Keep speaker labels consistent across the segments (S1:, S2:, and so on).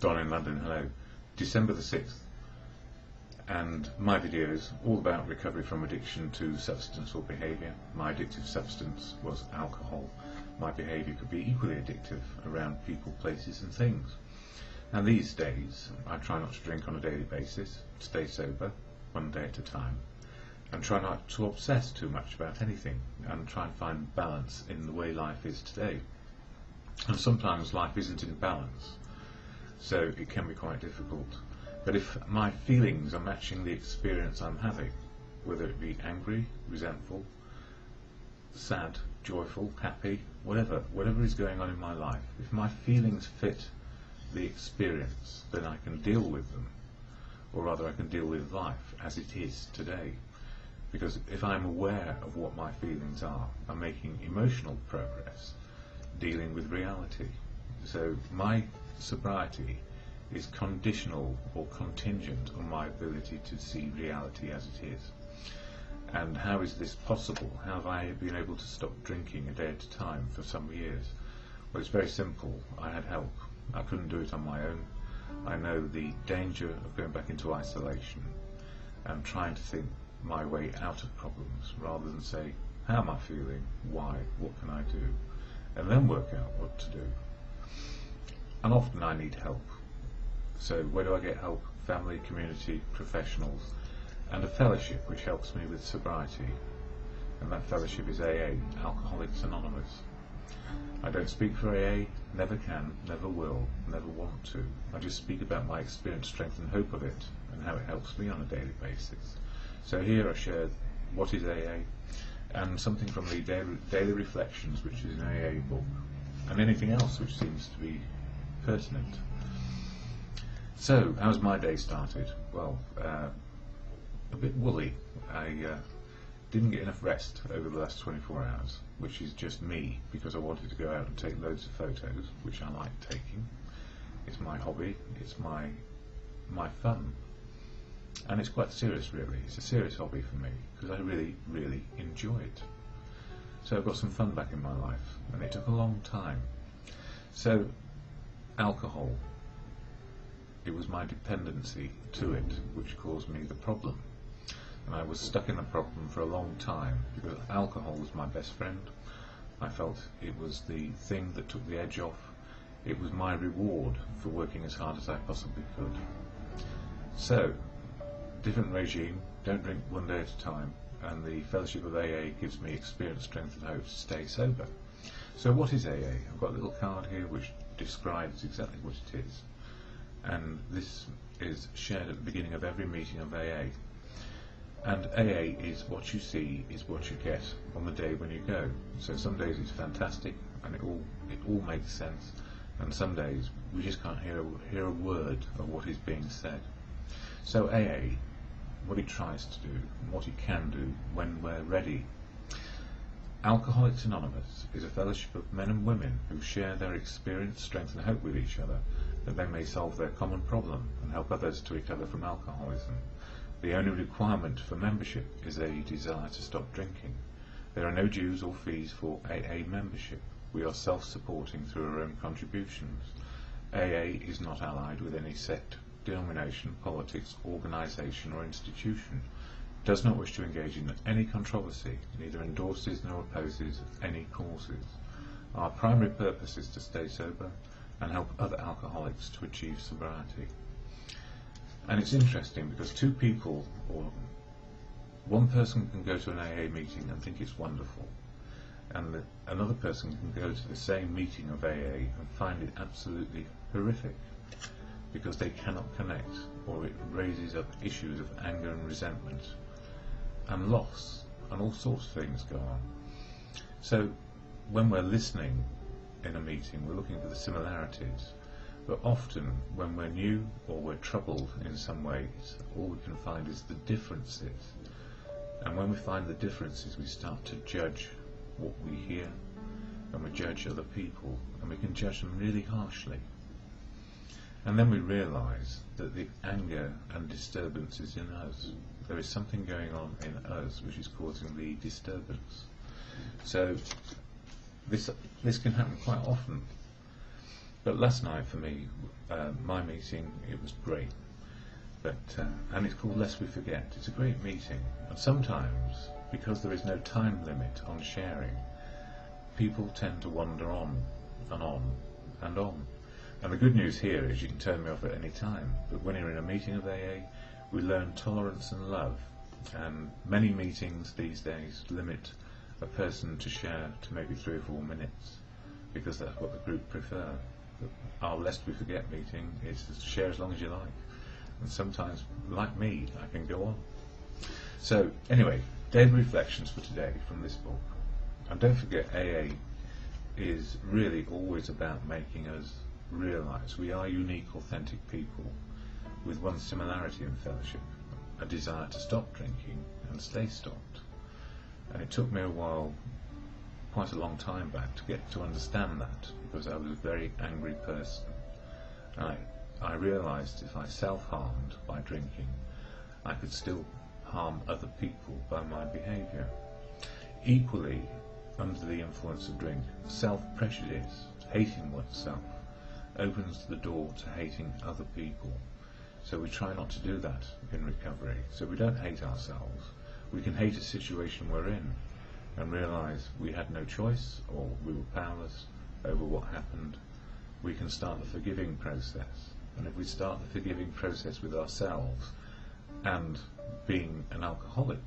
S1: Don in London, hello. December the 6th, and my video is all about recovery from addiction to substance or behaviour. My addictive substance was alcohol. My behaviour could be equally addictive around people, places and things. Now these days I try not to drink on a daily basis, stay sober one day at a time, and try not to obsess too much about anything, and try and find balance in the way life is today. And sometimes life isn't in balance, so it can be quite difficult. But if my feelings are matching the experience I'm having, whether it be angry, resentful, sad, joyful, happy, whatever is going on in my life, if my feelings fit the experience, then I can deal with them, or rather I can deal with life as it is today. Because if I'm aware of what my feelings are, I'm making emotional progress, dealing with reality. So my sobriety is conditional or contingent on my ability to see reality as it is. And how is this possible? How have I been able to stop drinking a day at a time for some years? Well, it's very simple. I had help. I couldn't do it on my own. I know the danger of going back into isolation and trying to think my way out of problems, rather than say, how am I feeling, why, what can I do, and then work out what to do. And often I need help. So where do I get help? Family, community, professionals, and a fellowship which helps me with sobriety. And that fellowship is AA, Alcoholics Anonymous. I don't speak for AA, never can, never will, never want to. I just speak about my experience, strength and hope of it, and how it helps me on a daily basis. So here I share what is AA, and something from the daily reflections, which is an AA book, and anything else which seems to be pertinent. So, how's my day started? Well, a bit woolly. I didn't get enough rest over the last 24 hours, which is just me, because I wanted to go out and take loads of photos, which I like taking. It's my hobby, it's my fun. And it's quite serious, really. It's a serious hobby for me, because I really, really enjoy it. So I've got some fun back in my life, and it took a long time. So, alcohol. It was my dependency to it which caused me the problem. And I was stuck in the problem for a long time, because alcohol was my best friend. I felt it was the thing that took the edge off. It was my reward for working as hard as I possibly could. So, different regime, don't drink one day at a time, and the fellowship of AA gives me experience, strength and hope to stay sober. So what is AA? I've got a little card here which describes exactly what it is, and this is shared at the beginning of every meeting of AA. And AA is what you see is what you get on the day when you go. So some days it's fantastic and it all makes sense, and some days we just can't hear a word of what is being said. So AA, what it tries to do, and what it can do when we're ready. Alcoholics Anonymous is a fellowship of men and women who share their experience, strength and hope with each other, that they may solve their common problem and help others to recover from alcoholism. The only requirement for membership is a desire to stop drinking. There are no dues or fees for AA membership. We are self-supporting through our own contributions. AA is not allied with any sect, denomination, politics, organisation or institution, does not wish to engage in any controversy, neither endorses nor opposes any causes. Our primary purpose is to stay sober and help other alcoholics to achieve sobriety. And it's interesting because two people, or one person can go to an AA meeting and think it's wonderful, and another person can go to the same meeting of AA and find it absolutely horrific, because they cannot connect, or it raises up issues of anger and resentment and loss, and all sorts of things go on. So when we're listening in a meeting, we're looking for the similarities, but often when we're new or we're troubled in some ways, all we can find is the differences. And when we find the differences, we start to judge what we hear, and we judge other people, and we can judge them really harshly. And then we realise that the anger and disturbance is in us. There is something going on in us which is causing the disturbance. So this can happen quite often. But last night for me, my meeting, it was great. But and it's called Lest We Forget. It's a great meeting, and sometimes, because there is no time limit on sharing, people tend to wander on and on and on. And the good news here is you can turn me off at any time, but when you're in a meeting of AA, we learn tolerance and love, and many meetings these days limit a person to share to maybe 3 or 4 minutes, because that's what the group prefer. Our Lest We Forget meeting is to share as long as you like, and sometimes, like me, I can go on. So anyway, daily reflections for today from this book. And don't forget, AA is really always about making us realise we are unique, authentic people with one similarity in fellowship, a desire to stop drinking and stay stopped. And it took me a while, quite a long time back, to get to understand that, because I was a very angry person. And I realised if I self-harmed by drinking, I could still harm other people by my behaviour. Equally, under the influence of drink, self-prejudice, hating oneself, opens the door to hating other people. So we try not to do that in recovery. So we don't hate ourselves. We can hate a situation we're in and realise we had no choice, or we were powerless over what happened. We can start the forgiving process. And if we start the forgiving process with ourselves and being an alcoholic,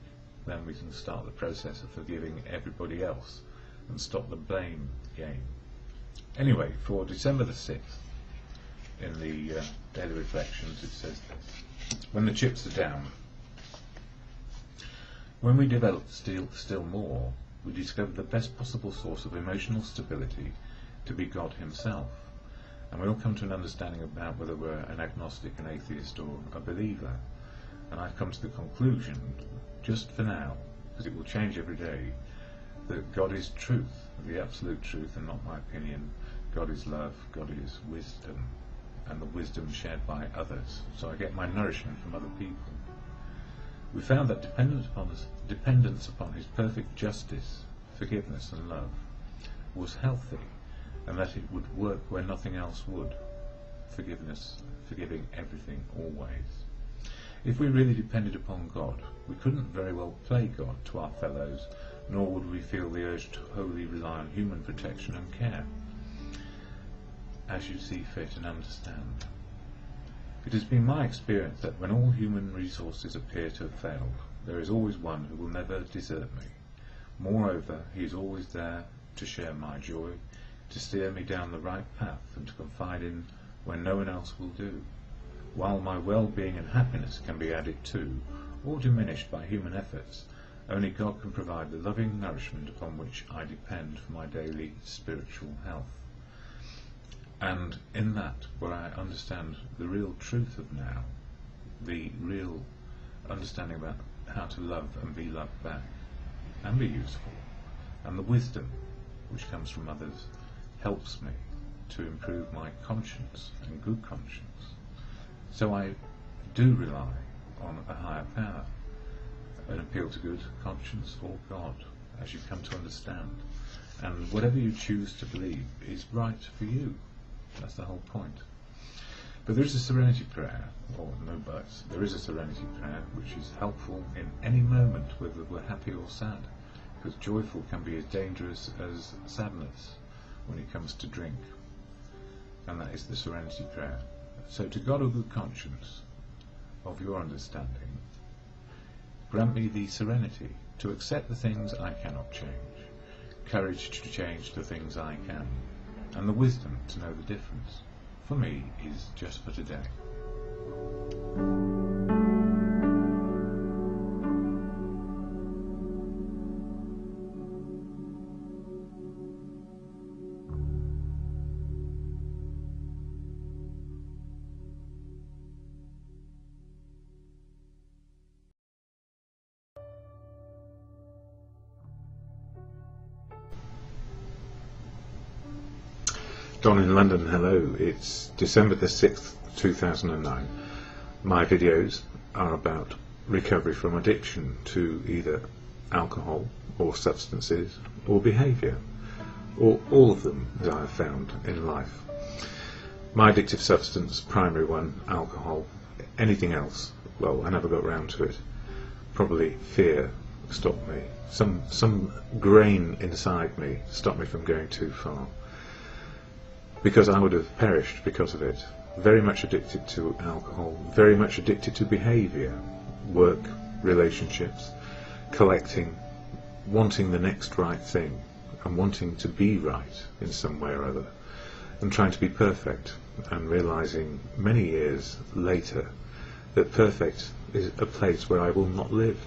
S1: then we can start the process of forgiving everybody else and stop the blame game. Anyway, for December the 6th, in the Daily Reflections, it says this: when the chips are down. When we develop still more, we discover the best possible source of emotional stability to be God himself. And we all come to an understanding about whether we're an agnostic, an atheist, or a believer. And I've come to the conclusion, just for now, because it will change every day, that God is truth, the absolute truth, and not my opinion. God is love, God is wisdom, and the wisdom shared by others. So I get my nourishment from other people. We found that dependence upon his perfect justice, forgiveness and love was healthy, and that it would work where nothing else would. Forgiveness, forgiving everything, always. If we really depended upon God, we couldn't very well play God to our fellows, nor would we feel the urge to wholly rely on human protection and care, as you see fit and understand. It has been my experience that when all human resources appear to have failed, there is always one who will never desert me. Moreover, he is always there to share my joy, to steer me down the right path, and to confide in when no one else will do. While my well-being and happiness can be added to, or diminished by human efforts, only God can provide the loving nourishment upon which I depend for my daily spiritual health. And in that, where I understand the real truth of now, the real understanding about how to love and be loved back, and be useful, and the wisdom which comes from others, helps me to improve my conscience and good conscience. So I do rely on a higher power, an appeal to good conscience or God, as you come to understand. And whatever you choose to believe is right for you. That's the whole point. But there is a serenity prayer, or no buts, there is a serenity prayer which is helpful in any moment, whether we're happy or sad, because joyful can be as dangerous as sadness when it comes to drink. And that is the serenity prayer. So to God, O good conscience, of your understanding, grant me the serenity to accept the things I cannot change, courage to change the things I can, and the wisdom to know the difference. For me is just for today. DonInLondon, hello. It's December the 6th, 2009. My videos are about recovery from addiction to either alcohol or substances or behaviour, or all of them, as I have found in life. My addictive substance, primary one, alcohol. Anything else, well, I never got round to it. Probably fear stopped me. Some grain inside me stopped me from going too far, because I would have perished because of it. Very much addicted to alcohol, very much addicted to behaviour, work, relationships, collecting, wanting the next right thing, and wanting to be right in some way or other, and trying to be perfect, and realising many years later that perfect is a place where I will not live.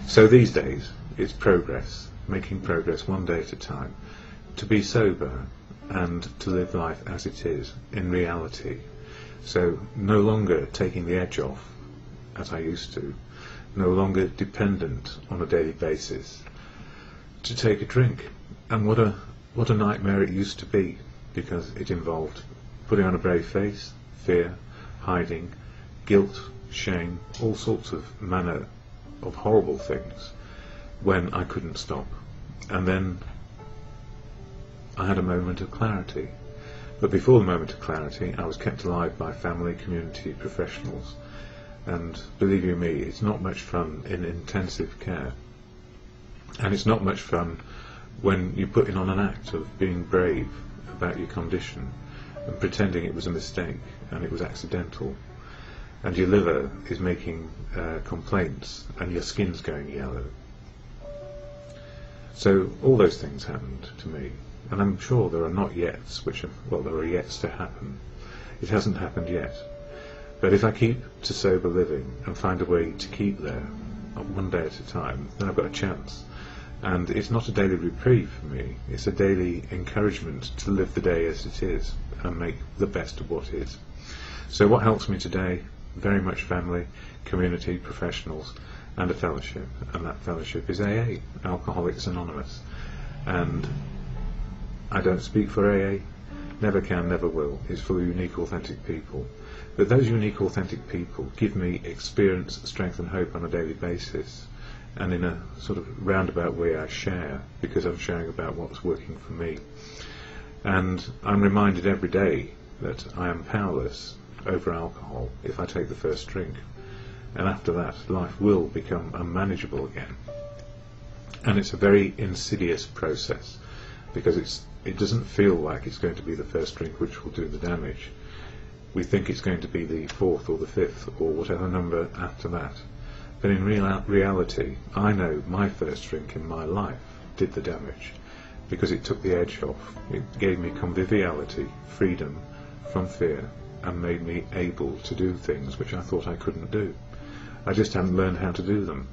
S1: So these days it's progress, making progress one day at a time, to be sober and to live life as it is, in reality. So no longer taking the edge off, as I used to, no longer dependent on a daily basis, to take a drink. And what a nightmare it used to be, because it involved putting on a brave face, fear, hiding, guilt, shame, all sorts of manner of horrible things, when I couldn't stop. And then I had a moment of clarity. But before the moment of clarity, I was kept alive by family, community, professionals. And believe you me, it's not much fun in intensive care. And it's not much fun when you're putting on an act of being brave about your condition and pretending it was a mistake and it was accidental, and your liver is making complaints and your skin's going yellow. So all those things happened to me, and I'm sure there are not yets, well, there are yets to happen. It hasn't happened yet. But if I keep to sober living and find a way to keep there, one day at a time, then I've got a chance. And it's not a daily reprieve for me, it's a daily encouragement to live the day as it is and make the best of what is. So what helps me today? Very much family, community, professionals, and a fellowship. And that fellowship is AA, Alcoholics Anonymous. And I don't speak for AA, never can, never will. It's full of unique, authentic people. But those unique, authentic people give me experience, strength and hope on a daily basis. And in a sort of roundabout way I share, because I'm sharing about what's working for me. And I'm reminded every day that I am powerless over alcohol if I take the first drink. And after that, life will become unmanageable again. And it's a very insidious process, because it doesn't feel like it's going to be the first drink which will do the damage. We think it's going to be the fourth or the fifth or whatever number after that. But in reality, I know my first drink in my life did the damage, because it took the edge off. It gave me conviviality, freedom from fear, and made me able to do things which I thought I couldn't do. I just hadn't learned how to do them.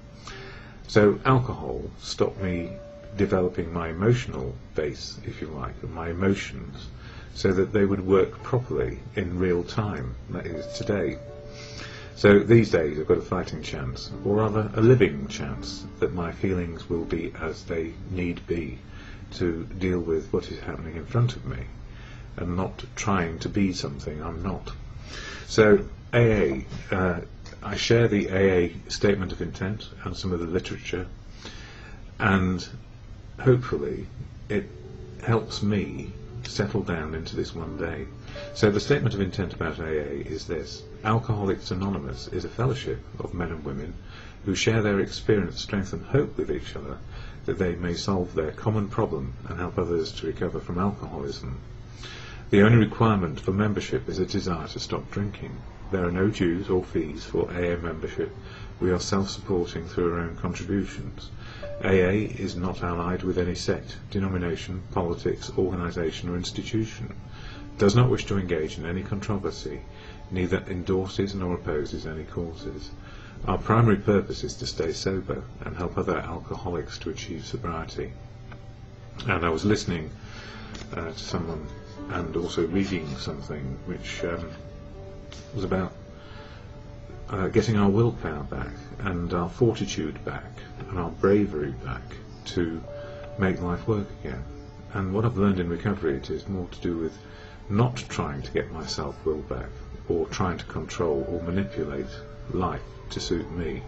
S1: So alcohol stopped me developing my emotional base, if you like, and my emotions, so that they would work properly in real time, that is today. So these days I've got a fighting chance, or rather a living chance, that my feelings will be as they need be to deal with what is happening in front of me, and not trying to be something I'm not. So AA, I share the AA statement of intent and some of the literature, and hopefully it helps me settle down into this one day. So the statement of intent about AA is this: Alcoholics Anonymous is a fellowship of men and women who share their experience, strength and hope with each other, that they may solve their common problem and help others to recover from alcoholism. The only requirement for membership is a desire to stop drinking. There are no dues or fees for AA membership. We are self-supporting through our own contributions. AA is not allied with any sect, denomination, politics, organisation or institution, does not wish to engage in any controversy, neither endorses nor opposes any causes. Our primary purpose is to stay sober and help other alcoholics to achieve sobriety. And I was listening to someone and also reading something which was about getting our willpower back and our fortitude back and our bravery back to make life work again. And what I've learned in recovery, it is more to do with not trying to get my self-will back or trying to control or manipulate life to suit me.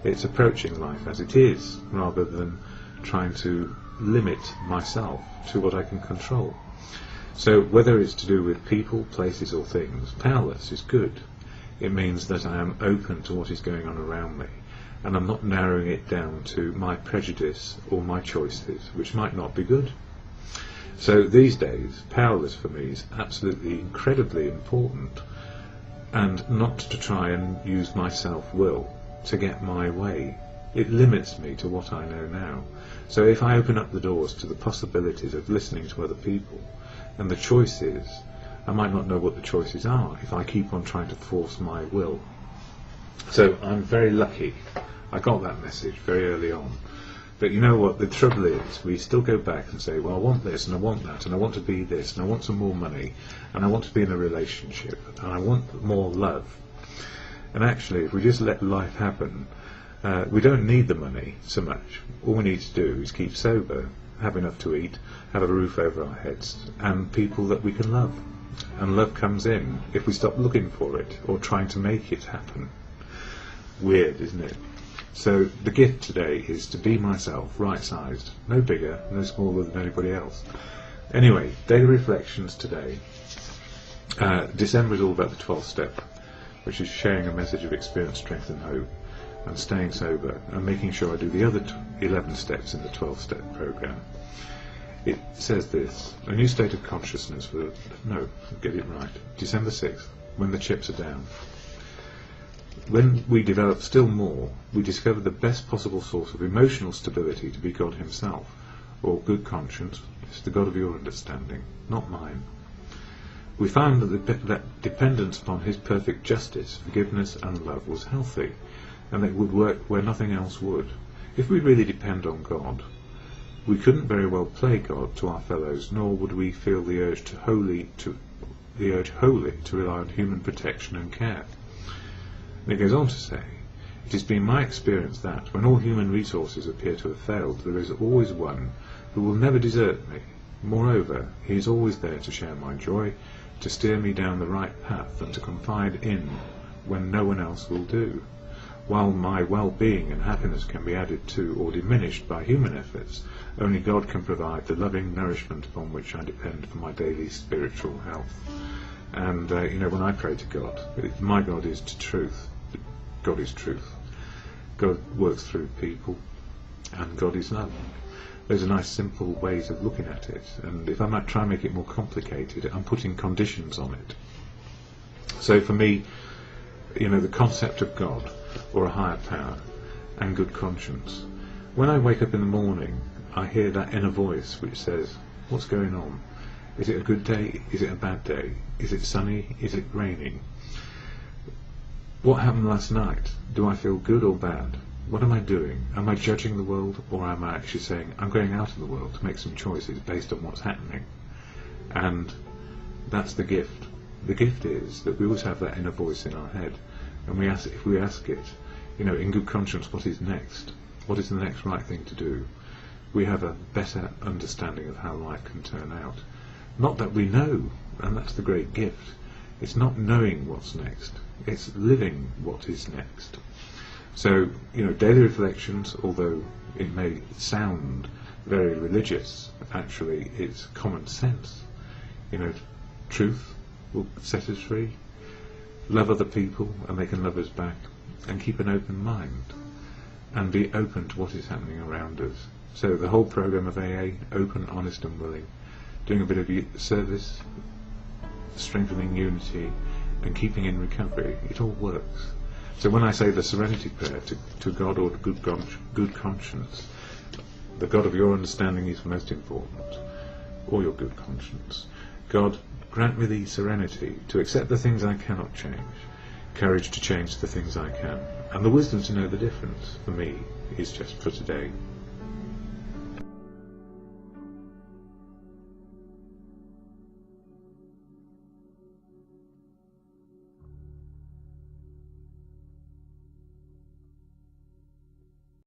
S1: It's approaching life as it is rather than trying to limit myself to what I can control. So whether it's to do with people, places or things, powerless is good. It means that I am open to what is going on around me, and I'm not narrowing it down to my prejudice or my choices, which might not be good. So these days, powerless for me is absolutely incredibly important, and not to try and use my self-will to get my way. It limits me to what I know now. So if I open up the doors to the possibilities of listening to other people, and the choices, I might not know what the choices are if I keep on trying to force my will. So I'm very lucky. I got that message very early on. But you know what, the trouble is, we still go back and say, well, I want this, and I want that, and I want to be this, and I want some more money, and I want to be in a relationship, and I want more love. And actually, if we just let life happen, we don't need the money so much. All we need to do is keep sober, have enough to eat, have a roof over our heads, and people that we can love. And love comes in if we stop looking for it, or trying to make it happen. Weird, isn't it? So the gift today is to be myself, right-sized, no bigger, no smaller than anybody else. Anyway, daily reflections today. December is all about the 12th step, which is sharing a message of experience, strength and hope, and staying sober, and making sure I do the other 11 steps in the 12-step program. It says this: a new state of consciousness for, no, get it right, December 6th, when the chips are down. When we develop still more, we discover the best possible source of emotional stability to be God himself, or good conscience. It's the God of your understanding, not mine. We found that dependence upon his perfect justice, forgiveness and love was healthy, and that it would work where nothing else would. If we really depend on God, we couldn't very well play God to our fellows, nor would we feel the urge wholly to rely on human protection and care. And it goes on to say, it has been my experience that, when all human resources appear to have failed, there is always one who will never desert me. Moreover, he is always there to share my joy, to steer me down the right path, and to confide in when no one else will do. While my well-being and happiness can be added to or diminished by human efforts, only God can provide the loving nourishment upon which I depend for my daily spiritual health. And, when I pray to God, my God is to truth. God is truth. God works through people, and God is love. Those are nice simple ways of looking at it, and if I might try and make it more complicated, I'm putting conditions on it. So for me, the concept of God, or a higher power, and good conscience. When I wake up in the morning, I hear that inner voice which says, what's going on? Is it a good day? Is it a bad day? Is it sunny? Is it raining? What happened last night? Do I feel good or bad? What am I doing? Am I judging the world, or am I actually saying, I'm going out of the world to make some choices based on what's happening? And that's the gift. The gift is that we always have that inner voice in our head, and if we ask it, in good conscience, what is next? What is the next right thing to do? We have a better understanding of how life can turn out. Not that we know, and that's the great gift. It's not knowing what's next, it's living what is next. So, daily reflections, although it may sound very religious, actually it's common sense. Truth will set us free, love other people and they can love us back, and keep an open mind, and be open to what is happening around us. So the whole program of AA, open, honest and willing, doing a bit of service, strengthening unity and keeping in recovery, it all works. So when I say the serenity prayer to God or good conscience, the God of your understanding is most important, or your good conscience. God, grant me the serenity to accept the things I cannot change, courage to change the things I can, and the wisdom to know the difference, for me, is just for today.